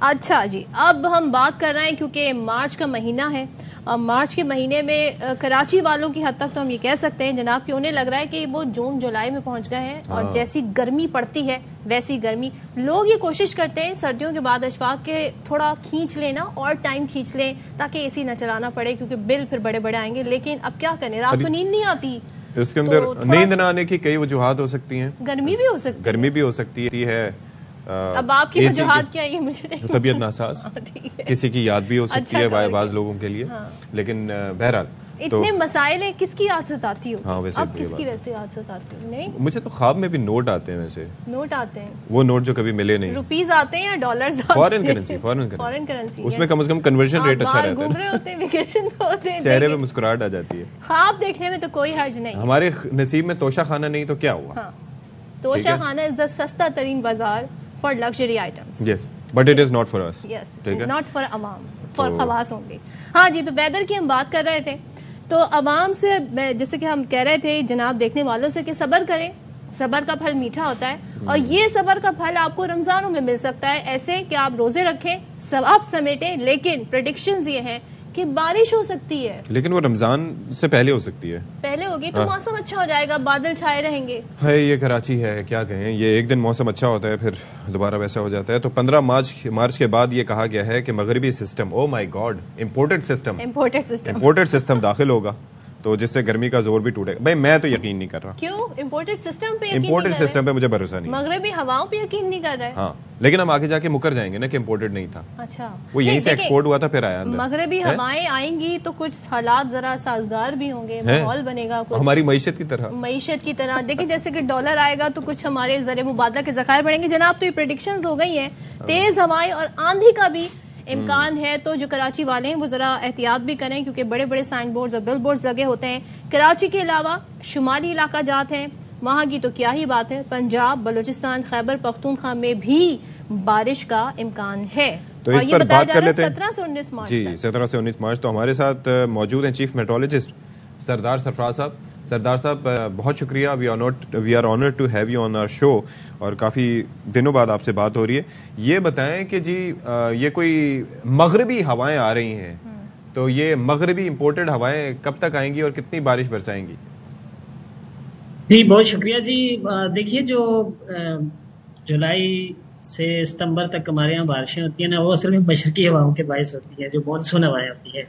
اچھا جی، اب ہم بات کر رہے ہیں کیونکہ مارچ کا مہینہ ہے. مارچ کے مہینے میں کراچی والوں کی حد تک تو ہم یہ کہہ سکتے ہیں جناب کہ انہیں لگ رہا ہے کہ وہ جون جولائی میں پہنچ گئے ہیں اور جیسی گرمی پڑتی ہے ویسی گرمی. لوگ یہ کوشش کرتے ہیں سردیوں کے بعد اشفاق کے تھوڑا کھینچ لیں نا اور ٹائم کھینچ لیں تاکہ اے سی نہ چلانا پڑے کیونکہ بل پھر بڑے بڑے آئیں گے. لیکن اب کیا کریں، رات کو نیند نہیں آتی. اس کے اندر نیند نہ آنے کی کئی وجوہات ہو سکتی ہیں. گرمی بھی ہو سکتی ہے. اب آپ کی وجوہات کیا ہے مجھے طبیعت ناساز، کسی کی یاد بھی ہو سکتی ہے بعض لوگوں کے لیے. لیکن بہرحال اتنے مسائل ہیں، کس کی یاد ستاتی ہو؟ اب کس کی ویسے یاد ستاتی ہو؟ نہیں، مجھے تو خواب میں بھی نوٹ آتے ہیں. ویسے نوٹ آتے ہیں، وہ نوٹ جو کبھی ملے نہیں. روپیز آتے ہیں یا ڈالرز؟ Foreign currency. اس میں کم از کم کنورژن ریٹ اچھا رہتا ہے. گھوم رہے ہوتے ہیں، ویکیشن پہ ہوتے ہیں، چہرے پہ مسکراہٹ آ جاتی ہے. خواب دیکھنے میں تو کوئی حرج نہیں. ہمارے نصیب میں توشہ خانہ نہیں تو کیا ہوا؟ توشہ خانہ از دا سستا ترین بازار for luxury items. Yes, but it is not for us. Yes, not for عوام, for خواص ہوں گے. ہاں جی، تو ویدر کی ہم بات کر رہے تھے تو عوام سے جیسے کہ ہم کہہ رہے تھے جناب دیکھنے والوں سے کہ صبر کریں، صبر کا پھل میٹھا ہوتا ہے اور یہ صبر کا پھل آپ کو رمضانوں میں مل سکتا ہے. ایسے کہ آپ روزے رکھیں، ثواب سمیٹیں، لیکن پریڈکشنز یہ ہیں کہ بارش ہو سکتی ہے. لیکن وہ رمضان سے پہلے ہو سکتی ہے. پہلے ہوگی تو موسم اچھا ہو جائے گا، بادل چھائے رہیں گے. ہے یہ کراچی ہے، کیا کہیں، یہ ایک دن موسم اچھا ہوتا ہے پھر دوبارہ ویسا ہو جاتا ہے. تو 15 مارچ کے بعد یہ کہا گیا ہے کہ مغربی سسٹم، او مائی گاڈ، امپورٹڈ سسٹم داخل ہوگا تو جس سے گرمی کا زور بھی ٹوٹے گا. بھائی میں تو یقین نہیں کر رہا. کیوں؟ امپورٹڈ سسٹم پہ مجھے بھروسہ نہیں. مغربی ہواؤں پہ یقین نہیں کر رہے. ہاں، لیکن ہم آگے جا کے مکر جائیں گے نا کہ امپورٹڈ نہیں تھا. اچھا، وہ یہیں سے ایکسپورٹ ہوا تھا پھر آیا. مغربی ہوائیں آئیں گی تو کچھ حالات ذرا سازگار بھی ہوں گے، ماحول بنے گا ہماری معیشت کی طرح. دیکھیں جیسے کہ ڈالر آئے گا تو کچھ ہمارے زر مبادلہ کے ذخائر بڑھیں گے. جناب تو یہ پریڈکشنز ہو گئی ہیں، تیز ہوائیں اور آندھی کا بھی امکان ہے. تو جو کراچی والے ہیں وہ ذرا احتیاط بھی کریں کیونکہ بڑے بڑے سائن بورڈز اور بل بورڈز لگے ہوتے ہیں. کراچی کے علاوہ شمالی علاقہ جات ہیں، وہاں کی تو کیا ہی بات ہے. پنجاب، بلوچستان، خیبر پختونخوا میں بھی بارش کا امکان ہے. تو اس پر بات کر لیتے ہیں 17 سے 19 مارچ. جی 17 سے 19 مارچ. تو ہمارے ساتھ موجود ہیں چیف میٹرولوجسٹ سردار سرفراز صاحب. سردار صاحب بہت شکریہ. We are honoured to have you on our show اور کافی دنوں بعد آپ سے بات ہو رہی ہے. یہ بتائیں کہ جی یہ کوئی مغربی ہوائیں آ رہی ہیں تو یہ مغربی امپورٹڈ ہوائیں کب تک آئیں گی اور کتنی بارش برسائیں گی؟ جی بہت شکریہ. جی دیکھیے جو جولائی سے ستمبر تک ہمارے یہاں بارشیں ہوتی ہیں نا، وہ اصل میں مشرقی ہواؤں کے باعث ہوتی ہیں جو مانسون ہوائیں ہوتی ہیں.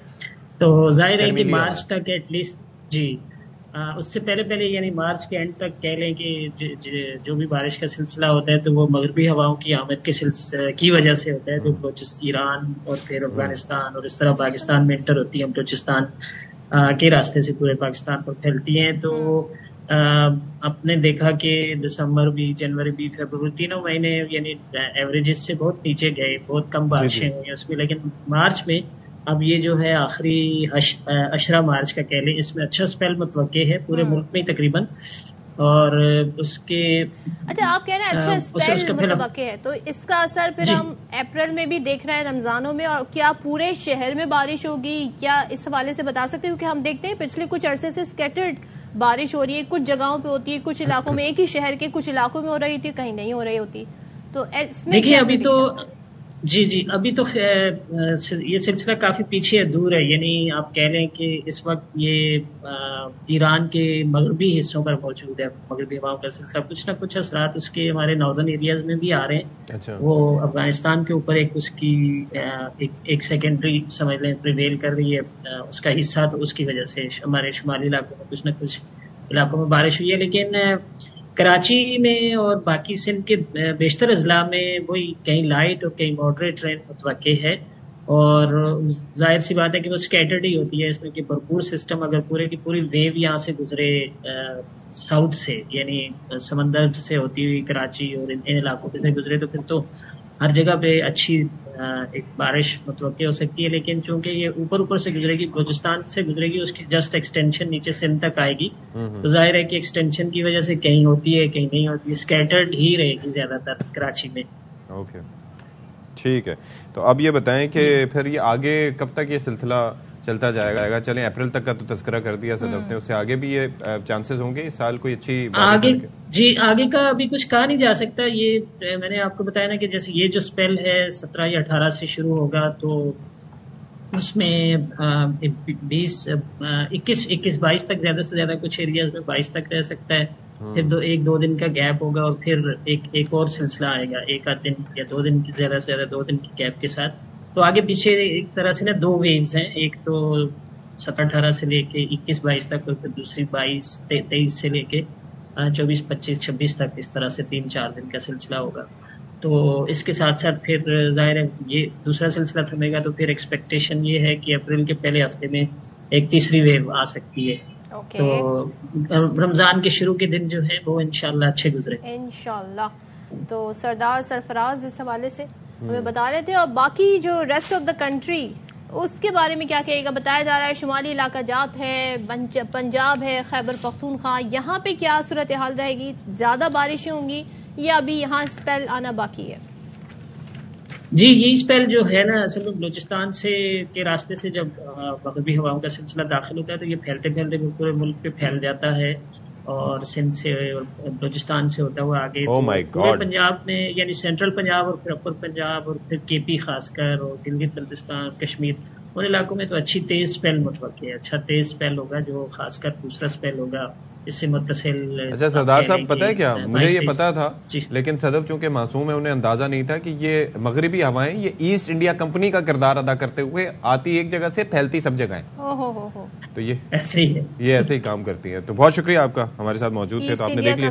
تو ظاہر ہے کہ مارچ تک ایٹ لیسٹ جی اس سے پہلے یعنی مارچ کے اینڈ تک کہہ لیں کہ جو بھی بارش کا سلسلہ ہوتا ہے تو وہ مغربی ہواؤں کی آمد کی وجہ سے ہوتا ہے جو ایران اور پھر افغانستان اور اس طرح پاکستان میں انٹر ہوتی ہے، بلوچستان کے راستے سے پورے پاکستان پر پھیلتی ہیں. تو آپ نے دیکھا کہ دسمبر بھی، جنوری بھی، فیبروری، تینوں مہینے یعنی ایوریجز سے بہت نیچے گئے، بہت کم بارشیں ہوئی اس میں. لیکن مارچ میں اب یہ جو ہے آخری اشرا مارچ کا کہہ لیں، اس میں اچھا سپیل متوقع ہے پورے ملک میں تقریباً. اور اس کے اچھا آپ کہہ رہے ہیں اچھا سپیل متوقع ہے تو اس کا اثر پھر ہم اپریل میں بھی دیکھ رہے ہیں رمضانوں میں. اور کیا پورے شہر میں بارش ہوگی، کیا اس حوالے سے بتا سکتے ہیں؟ کیونکہ ہم دیکھتے ہیں پچھلے کچھ عرصے سے اسکیٹرڈ بارش ہو رہی ہے، کچھ جگہوں پہ ہوتی ہے، کچھ علاقوں میں ایک ہی شہر کے کچھ علاقوں میں ہو رہی تھی، کہیں نہیں ہو رہی ہوتی. تو اس میں دیکھیے ابھی تو ابھی تو یہ سلسلہ کافی پیچھے دور ہے. یعنی آپ کہہ لیں کہ اس وقت یہ ایران کے مغربی حصوں پر موجود ہے مغربی ہواؤں کا سلسلہ. کچھ نہ کچھ اثرات اس کے ہمارے ناردرن ایریاز میں بھی آ رہے ہیں. وہ افغانستان کے اوپر اس کی ایک سیکنڈری سمجھ لیں پریویل کر رہی ہے اس کا حصہ. تو اس کی وجہ سے ہمارے شمالی علاقوں میں کچھ نہ کچھ علاقوں میں بارش ہوئی ہے. لیکن کراچی میں اور باقی سندھ کے بیشتر اضلاع میں وہی کہیں لائٹ اور کہیں ماڈریٹ رین متوقع ہے. اور ظاہر سی بات ہے کہ وہ اسکیٹرڈ ہی ہوتی ہے اس میں کہ بھرپور سسٹم اگر پورے کی پوری ویو یہاں سے گزرے ساؤتھ سے یعنی سمندر سے ہوتی ہوئی کراچی اور ان علاقوں سے گزرے تو پھر تو ہر جگہ پہ اچھی ایک بارش متوقع ہو سکتی ہے. لیکن چونکہ یہ اوپر سے گزرے گی، بلوچستان سے گزرے گی، اس کی جسٹ ایکسٹینشن نیچے سندھ تک آئے گی تو ظاہر ہے کہ ایکسٹینشن کی وجہ سے کہیں ہوتی ہے کہیں نہیں ہوتی ہے، اسکیٹرڈ ہی رہے گی زیادہ تر کراچی میں. اوکے ٹھیک ہے. تو اب یہ بتائیں کہ پھر یہ آگے کب تک یہ سلسلہ چلتا جائے گا. چلیں اپریل تک کا تو تذکرہ کر دیا صدف نے, اس سے آگے بھی یہ چانسز ہوں گے اس سال کوئی اچھی آگے؟ جی آگے کا ابھی کچھ کہا نہیں جا سکتا. یہ میں نے آپ کو بتایا نا کہ جیسے یہ جو اسپیل ہے 17 یا 18 سے شروع ہوگا, تو اس میں 21-22 تک زیادہ سے زیادہ کچھ ایریاز میں 22 تک رہ سکتا ہے. پھر 1-2 دن کا گیپ ہوگا اور پھر ایک اور سلسلہ آئے گا 1 دن یا 2 دن کی, زیادہ سے زیادہ 2 دن کی گیپ کے ساتھ. تو آگے پیچھے ایک طرح سے نا 2 ویوز ہیں, ایک تو 17-18 سے لے کے 21-22 تک, اور پھر دوسری 22-23 سے لے کے 24-25-26 تک, اس طرح سے 3-4 دن کا سلسلہ ہوگا. تو اس کے ساتھ ساتھ پھر ظاہر ہے یہ دوسرا سلسلہ تھمے گا, تو پھر ایکسپیکٹیشن یہ ہے کہ اپریل کے پہلے ہفتے میں ایک تیسری ویو آ سکتی ہے. تو رمضان کے شروع کے دن جو ہے وہ انشاءاللہ اچھے گزرے انشاءاللہ. تو سردار سرفراز اس حوالے سے ہمیں بتا رہے تھے. اور باقی جو ریسٹ آف دا کنٹری اس کے بارے میں کیا کہے گا؟ بتایا جا رہا ہے شمالی علاقہ جات ہے, پنجاب ہے, خیبر پختونخوا, یہاں پہ کیا صورتحال رہے گی؟ زیادہ بارشیں ہوں گی یا ابھی یہاں اسپیل آنا باقی ہے؟ جی یہ اسپیل جو ہے نا اصل میں بلوچستان سے کے راستے سے جب مغربی ہواؤں کا سلسلہ داخل ہوتا ہے تو یہ پھیلتے پھیلتے پورے ملک پہ پھیل جاتا ہے, اور سندھ سے اور بلوچستان سے ہوتا ہوا آگے پورے پنجاب میں, یعنی سینٹرل پنجاب اور پھر اپر پنجاب اور پھر کے پی خاص کر, اور گلگت بلتستان, کشمیر, ان علاقوں میں تو اچھی تیز اسپیل متوقع ہے. اچھا تیز اسپیل ہوگا جو خاص کر دوسرا اسپیل ہوگا اس سے متصل. اچھا سردار صاحب پتہ ہے کیا, مجھے یہ پتا تھا لیکن صدف چونکہ معصوم ہے انہیں اندازہ نہیں تھا کہ یہ مغربی ہوائیں یہ ایسٹ انڈیا کمپنی کا کردار ادا کرتے ہوئے آتی ایک جگہ سے پھیلتی سب جگہ ہیں. تو یہ ایسے ہی ہے, یہ ایسے ہی کام کرتی ہیں. تو بہت شکریہ آپ کا ہمارے ساتھ موجود تھے, تو آپ نے دیکھ لیا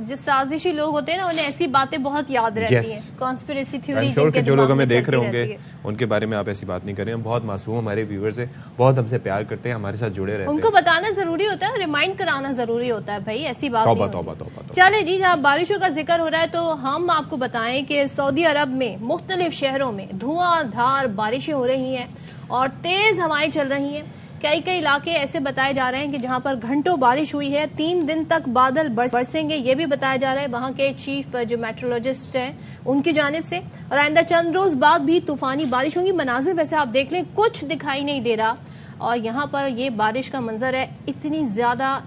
جو سازشی لوگ ہوتے ہیں نا انہیں ایسی باتیں بہت یاد رہتی ہیں, کانسپریسی تھیوری. جو لوگ ہمیں دیکھ رہے ہوں گے ان کے بارے میں آپ ایسی بات نہیں کریں. ہم بہت معصوم, ہمارے ویورز ہیں, بہت ہم سے پیار کرتے ہیں, ہمارے ساتھ جڑے رہتے ہیں. ان کو بتانا ضروری ہوتا ہے, ریمائنڈ کرانا ضروری ہوتا ہے بھائی, ایسی بات نہیں. توبہ. چلے جی, جہاں بارشوں کا ذکر ہو رہا ہے تو ہم آپ کو بتائیں کہ سعودی عرب میں مختلف شہروں میں دھواں دھار بارشیں ہو رہی ہیں اور تیز ہوائیں چل رہی ہیں. کئی علاقے ایسے بتائے جا رہے ہیں کہ جہاں پر گھنٹوں بارش ہوئی ہے, 3 دن تک بادل برسیں گے, یہ بھی بتایا جا رہا ہے وہاں کے چیف جو میٹرولوجسٹ ہیں ان کی جانب سے. اور آئندہ چند روز بعد بھی طوفانی بارش ہوں گی. مناظر ویسے آپ دیکھ لیں کچھ دکھائی نہیں دے رہا, اور یہاں پر یہ بارش کا منظر ہے, اتنی زیادہ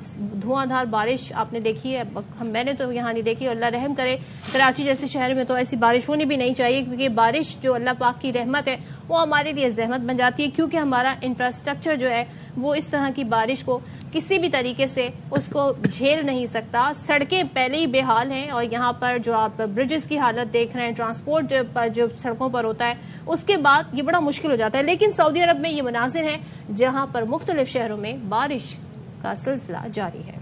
دھواں دھار بارش آپ نے دیکھی ہے, میں نے تو یہاں نہیں دیکھی. اللہ رحم کرے, کراچی جیسے شہر میں تو ایسی بارش ہونی بھی نہیں چاہیے, کیونکہ بارش جو اللہ پاک کی رحمت ہے وہ ہمارے لیے زحمت بن جاتی ہے, کیونکہ ہمارا انفراسٹرکچر جو ہے وہ اس طرح کی بارش کو کسی بھی طریقے سے اس کو جھیل نہیں سکتا. سڑکیں پہلے ہی بے حال ہیں, اور یہاں پر جو آپ برجز کی حالت دیکھ رہے ہیں, ٹرانسپورٹ جو سڑکوں پر ہوتا ہے, اس کے بعد یہ بڑا مشکل ہو جاتا ہے. لیکن سعودی عرب میں یہ مناظر ہیں جہاں پر مختلف شہروں میں بارش کا سلسلہ جاری ہے.